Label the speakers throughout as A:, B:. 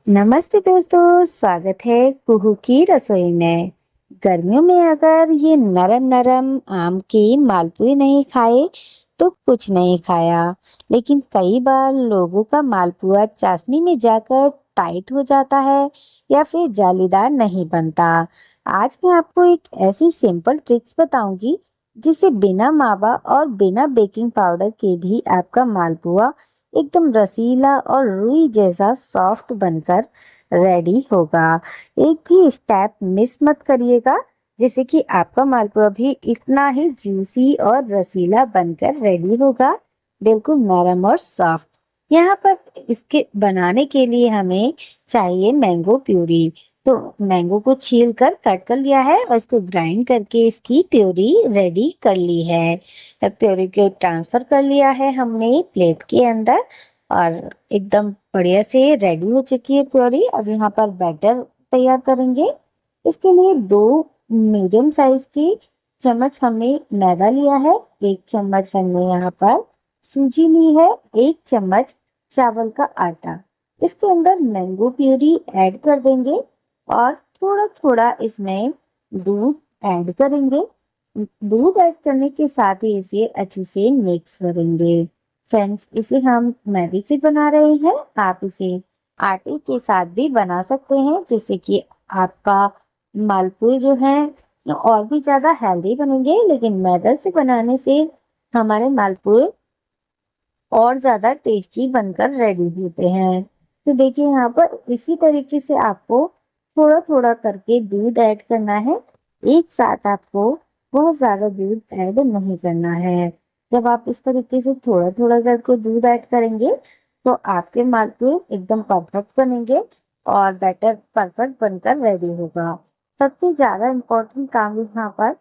A: नमस्ते दोस्तों, स्वागत है कुहू की रसोई में। गर्मियों में अगर ये नरम नरम आम के मालपुए नहीं खाए तो कुछ नहीं खाया। लेकिन कई बार लोगों का मालपुआ चाशनी में जाकर टाइट हो जाता है या फिर जालीदार नहीं बनता। आज मैं आपको एक ऐसी सिंपल ट्रिक्स बताऊंगी जिससे बिना मावा और बिना बेकिंग पाउडर के भी आपका मालपुआ एकदम रसीला और रुई जैसा सॉफ्ट बनकर रेडी होगा। एक भी स्टेप मिस मत करिएगा, जैसे कि आपका मालपुआ भी इतना ही जूसी और रसीला बनकर रेडी होगा, बिल्कुल नरम और सॉफ्ट। यहाँ पर इसके बनाने के लिए हमें चाहिए मैंगो प्यूरी। तो मैंगो को छील कर कट कर लिया है और इसको ग्राइंड करके इसकी प्यूरी रेडी कर ली है। प्योरी को ट्रांसफर कर लिया है हमने प्लेट के अंदर और एकदम बढ़िया से रेडी हो चुकी है प्योरी। अब यहाँ पर बैटर तैयार करेंगे। इसके लिए 2 मीडियम साइज की चम्मच हमने मैदा लिया है, 1 चम्मच हमने यहाँ पर सूजी ली है, 1 चम्मच चावल का आटा। इसके अंदर मैंगो प्यूरी ऐड कर देंगे और थोड़ा थोड़ा इसमें दूध ऐड करेंगे। दूध ऐड करने के साथ ही इसे अच्छे से मिक्स करेंगे। फ्रेंड्स, इसे हम मैदे से बना रहे हैं, आप इसे आटे के साथ भी बना सकते हैं, जिससे कि आपका मालपुए जो हैं और भी ज्यादा हेल्दी बनेंगे। लेकिन मैदा से बनाने से हमारे मालपुए और ज्यादा टेस्टी बनकर रेडी होते हैं। तो देखिए यहाँ पर इसी तरीके से आपको थोड़ा थोड़ा करके दूध ऐड करना है। एक साथ आपको बहुत ज्यादा दूध ऐड नहीं करना है। जब आप इस तरीके से थोड़ा थोड़ा करके दूध ऐड करेंगे तो आपके मालपुए एकदम परफेक्ट बनेंगे और बैटर परफेक्ट बनकर रेडी होगा। सबसे ज्यादा इम्पोर्टेंट काम यहाँ पर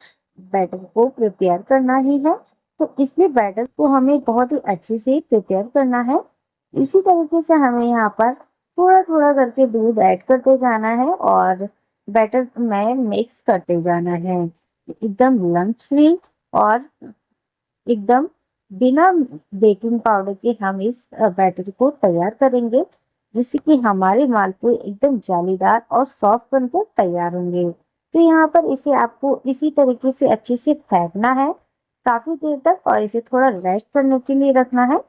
A: बैटर को प्रिपेयर करना ही है। तो इसलिए बैटर को हमें बहुत ही अच्छे से प्रिपेयर करना है। इसी तरीके से हमें यहाँ पर थोड़ा थोड़ा करके दूध ऐड करते जाना है और बैटर में मिक्स करते जाना है, एकदम लम्प फ्री और एकदम बिना बेकिंग पाउडर के हम इस बैटर को तैयार करेंगे, जिससे कि हमारे मालपुए एकदम जालीदार और सॉफ्ट बनकर तैयार होंगे। तो यहाँ पर इसे आपको इसी तरीके से अच्छे से फेंटना है काफी देर तक और इसे थोड़ा रेस्ट करने के लिए रखना है।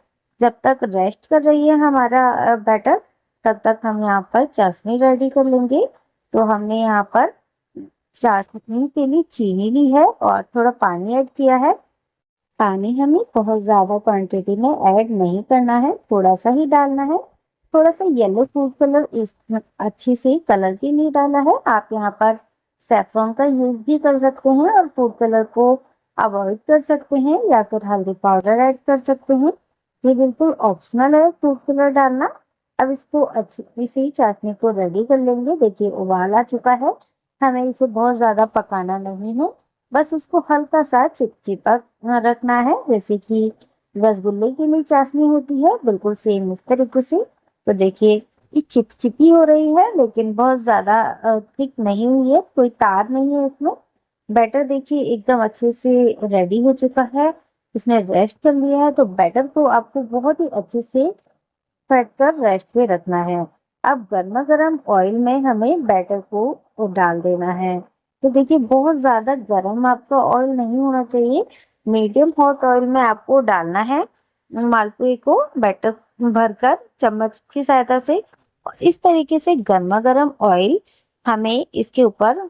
A: जब तक रेस्ट कर रही है हमारा बैटर, तब तक हम यहाँ पर चाशनी रेडी कर लेंगे। तो हमने यहाँ पर चाशनी के लिए चीनी ली है और थोड़ा पानी ऐड किया है। पानी हमें बहुत ज्यादा क्वांटिटी में ऐड नहीं करना है, थोड़ा सा ही डालना है। थोड़ा सा येलो फूड कलर इस अच्छे से कलर के लिए डाला है। आप यहाँ पर सेफ्रॉन का यूज भी कर सकते हैं और फूड कलर को अवॉइड कर सकते हैं या फिर हल्दी पाउडर ऐड कर सकते हैं। ये बिल्कुल ऑप्शनल है फूड कलर डालना। अब इसको अच्छी सी चाशनी को रेडी कर लेंगे। देखिए उबाल आ चुका है, हमें इसे बहुत ज्यादा पकाना नहीं है, बस इसको हल्का सा चिपचिपा रखना है, जैसे कि रसगुल्ले के लिए चाशनी होती है, बिल्कुल सेम इस तरीके से। तो देखिए ये चिपचिपी हो रही है लेकिन बहुत ज्यादा थिक नहीं हुई है, कोई तार नहीं है इसमें। बैटर देखिए एकदम अच्छे से रेडी हो चुका है, इसने रेस्ट कर लिया है। तो बैटर को आपको बहुत ही अच्छे से फेंट कर रेस्ट पे रखना है। अब गर्मा गर्म ऑयल में हमें बैटर को डाल देना है। तो देखिए बहुत ज्यादा गर्म आपका ऑयल नहीं होना चाहिए, मीडियम हॉट ऑयल में आपको डालना है मालपुए को बैटर भरकर चम्मच की सहायता से। और इस तरीके से गर्मा गर्म ऑयल हमें इसके ऊपर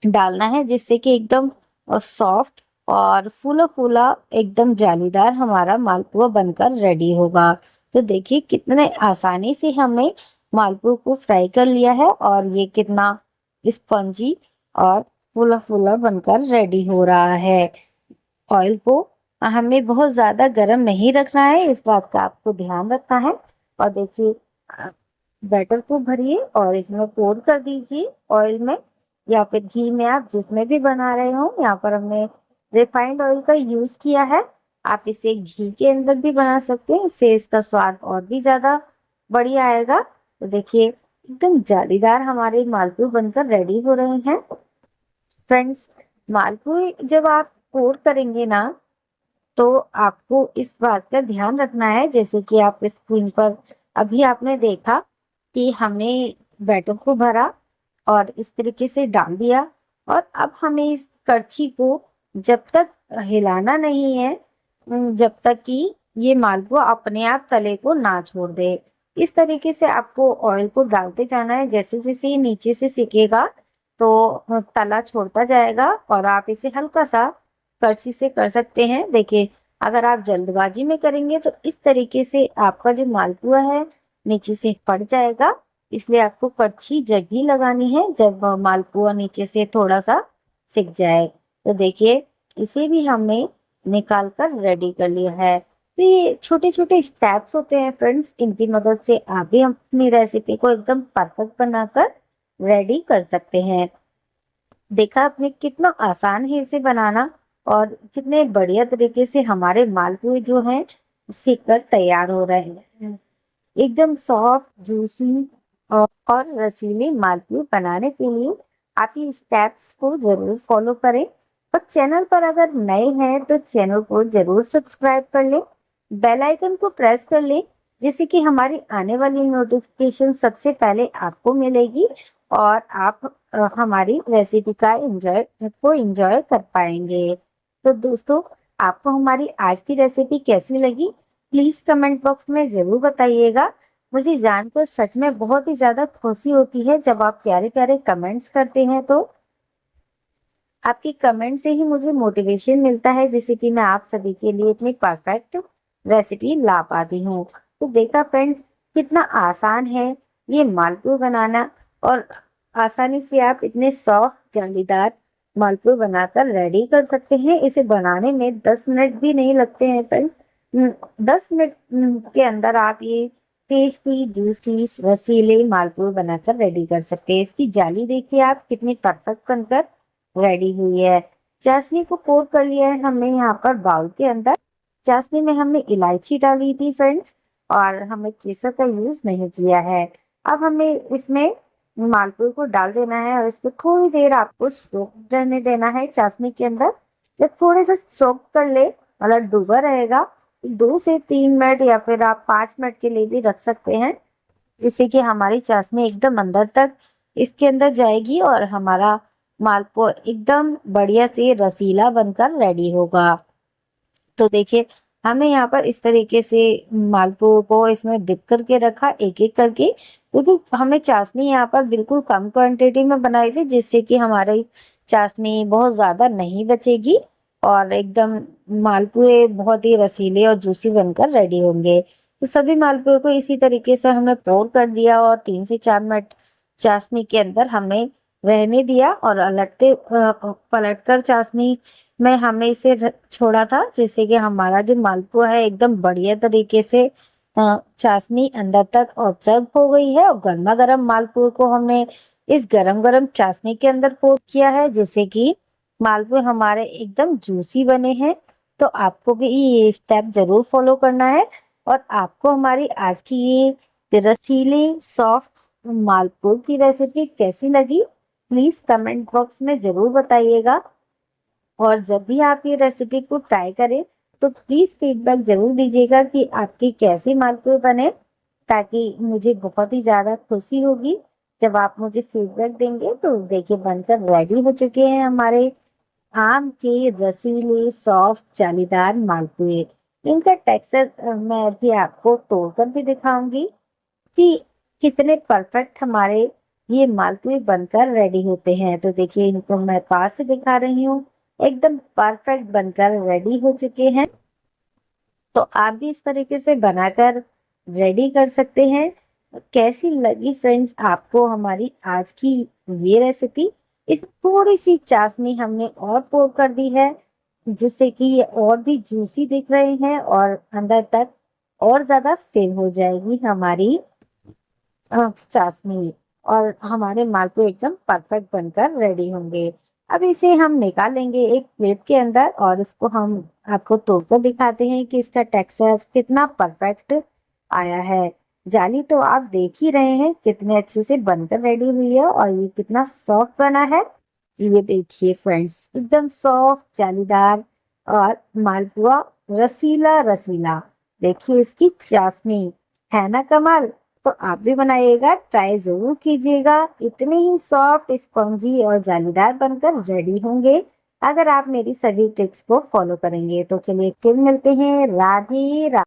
A: डालना है, जिससे कि एकदम सॉफ्ट और फूला फूला एकदम जालीदार हमारा मालपुआ बनकर रेडी होगा। तो देखिए कितने आसानी से हमने मालपुआ को फ्राई कर लिया है और ये कितना स्पंजी और फूला फूला बनकर रेडी हो रहा है। ऑयल को हमें बहुत ज्यादा गर्म नहीं रखना है, इस बात का आपको ध्यान रखना है। और देखिए बैटर को भरिए और इसमें पोर कर दीजिए ऑयल में या फिर घी में, आप जिसमें भी बना रहे हो। यहाँ पर हमने रिफाइंड ऑयल का यूज किया है, आप इसे घी के अंदर भी बना सकते हैं, इससे इसका स्वाद और भी ज्यादा बढ़िया आएगा। तो देखिए एकदम जालीदार हमारे मालपुए बनकर रेडी हो रहे हैं। फ्रेंड्स, मालपुए जब आप पोर करेंगे ना, तो आपको इस बात का ध्यान रखना है, जैसे कि आप स्क्रीन पर अभी आपने देखा कि हमने बैटर को भरा और इस तरीके से डाल दिया, और अब हमें इस कड़छी को जब तक हिलाना नहीं है, जब तक कि ये मालपुआ अपने आप तले को ना छोड़ दे। इस तरीके से आपको ऑयल को डालते जाना है। जैसे जैसे ये नीचे से सिकेगा तो तला छोड़ता जाएगा, और आप इसे हल्का सा कड़छी से कर सकते हैं। देखिए, अगर आप जल्दबाजी में करेंगे तो इस तरीके से आपका जो मालपुआ है नीचे से फट जाएगा। इसलिए आपको कड़छी जब ही लगानी है जब मालपुआ नीचे से थोड़ा सा सिक जाए। तो देखिए, इसे भी हमने निकाल कर रेडी कर लिया है। तो ये छोटे छोटे स्टेप्स होते हैं फ्रेंड्स, इनकी मदद से आप भी अपनी रेसिपी को एकदम परफेक्ट बनाकर रेडी कर सकते हैं। देखा आपने कितना आसान है इसे बनाना, और कितने बढ़िया तरीके से हमारे मालपुए जो हैं सीख कर तैयार हो रहे हैं। एकदम सॉफ्ट, जूसी और रसीले मालपुए बनाने के लिए आप ये स्टेप्स को जरूर फॉलो करें। और चैनल पर अगर नए हैं तो चैनल को जरूर सब्सक्राइब कर लें, बेल आइकन को प्रेस कर लें, जिससे कि हमारी आने वाली नोटिफिकेशन सबसे पहले आपको मिलेगी, और आप हमारी रेसिपी का एंजॉय कर पाएंगे। तो दोस्तों, आपको हमारी आज की रेसिपी कैसी लगी, प्लीज कमेंट बॉक्स में जरूर बताइएगा। मुझे जानकर सच में बहुत ही ज्यादा खुशी होती है जब आप प्यारे प्यारे कमेंट्स करते हैं। तो आपके कमेंट से ही मुझे मोटिवेशन मिलता है, जिससे कि मैं आप सभी के लिए इतनी परफेक्ट रेसिपी ला पाती हूँ। तो देखा फ्रेंड्स, कितना आसान है ये मालपुए बनाना, और आसानी से आप इतने सॉफ्ट जालीदार मालपुए बनाकर रेडी कर सकते हैं। इसे बनाने में 10 मिनट भी नहीं लगते हैं फ्रेंड्स। 10 मिनट के अंदर आप ये टेस्टी, जूसी, रसीले मालपुए बनाकर रेडी कर सकते हैं। इसकी जाली देखिए आप कितनी परफेक्ट बनकर रेडी हुई है। चाशनी को पोर कर लिया है हमने यहाँ पर बाउल के अंदर। चाशनी में हमने इलायची डाली थी फ्रेंड्स, और हमें केसर का यूज नहीं किया है। अब हमें इसमें मालपुए को डाल देना है, और इसको थोड़ी देर आपको सोक रहने देना है चाशनी के अंदर। जब थोड़े से सोक कर ले, मतलब डूबा रहेगा, 2 से 3 मिनट या फिर आप 5 मिनट के लिए भी रख सकते हैं, जिससे कि हमारी चाशनी एकदम अंदर तक इसके अंदर जाएगी और हमारा मालपुआ एकदम बढ़िया से रसीला बनकर रेडी होगा। तो देखिए, हमने यहाँ पर इस तरीके से मालपुओं को इसमें डिप करके रखा एक एक करके, क्योंकि हमने चाशनी यहाँ पर बिल्कुल कम क्वांटिटी में बनाई थी, जिससे कि हमारी चाशनी बहुत ज्यादा नहीं बचेगी, और एकदम मालपुए बहुत ही रसीले और जूसी बनकर रेडी होंगे। तो सभी मालपुए को इसी तरीके से हमने पोर कर दिया, और 3 से 4 मिनट चाशनी के अंदर हमने रहने दिया, और पलटकर चाशनी में हमने इसे छोड़ा था, जिससे कि हमारा जो मालपुआ है एकदम बढ़िया तरीके से चाशनी अंदर तक ऑब्जर्व हो गई है। और गर्मा गर्म मालपुए को हमने इस गरम गरम चाशनी के अंदर पोर किया है, जिससे कि मालपुए हमारे एकदम जूसी बने हैं। तो आपको भी ये स्टेप जरूर फॉलो करना है। और आपको हमारी आज की ये रसीली सॉफ्ट मालपुए की रेसिपी कैसी लगी, प्लीज कमेंट बॉक्स में जरूर बताइएगा। और जब भी आप ये रेसिपी को ट्राई करें तो प्लीज फीडबैक जरूर दीजिएगा कि आपकी कैसी मालपुए बने, ताकि मुझे बहुत ही ज्यादा खुशी होगी जब आप मुझे फीडबैक देंगे। तो देखिए, बनकर रेडी हो चुके हैं हमारे आम के रसीले सॉफ्ट जालीदार मालपुए। इनका टेक्सचर मैं अभी आपको तोड़कर भी दिखाऊंगी कि कितने परफेक्ट हमारे ये मालपुए बनकर रेडी होते हैं। तो देखिए, इनको मैं पास से दिखा रही हूँ, एकदम परफेक्ट बनकर रेडी हो चुके हैं। तो आप भी इस तरीके से बनाकर रेडी कर सकते हैं। कैसी लगी फ्रेंड्स आपको हमारी आज की ये रेसिपी? इसमें थोड़ी सी चाशनी हमने और पोर कर दी है, जिससे कि ये और भी जूसी दिख रहे हैं, और अंदर तक और ज्यादा फिल हो जाएगी हमारी चाशनी, और हमारे मालपुए एकदम परफेक्ट बनकर रेडी होंगे। अब इसे हम निकालेंगे एक प्लेट के अंदर, और इसको हम आपको तोड़कर दिखाते हैं कि इसका टेक्सचर कितना परफेक्ट आया है। जाली तो आप देख ही रहे हैं कितने अच्छे से बनकर रेडी हुई है, और ये कितना सॉफ्ट बना है। ये देखिए फ्रेंड्स, एकदम सॉफ्ट जालीदार और मालपुआ रसीला रसीला। देखिए इसकी चाशनी, है ना कमाल। तो आप भी बनाइएगा, ट्राई जरूर कीजिएगा। इतने ही सॉफ्ट, स्पंजी और जालीदार बनकर रेडी होंगे अगर आप मेरी सभी ट्रिक्स को फॉलो करेंगे। तो चलिए फिर मिलते हैं। राधे राधे।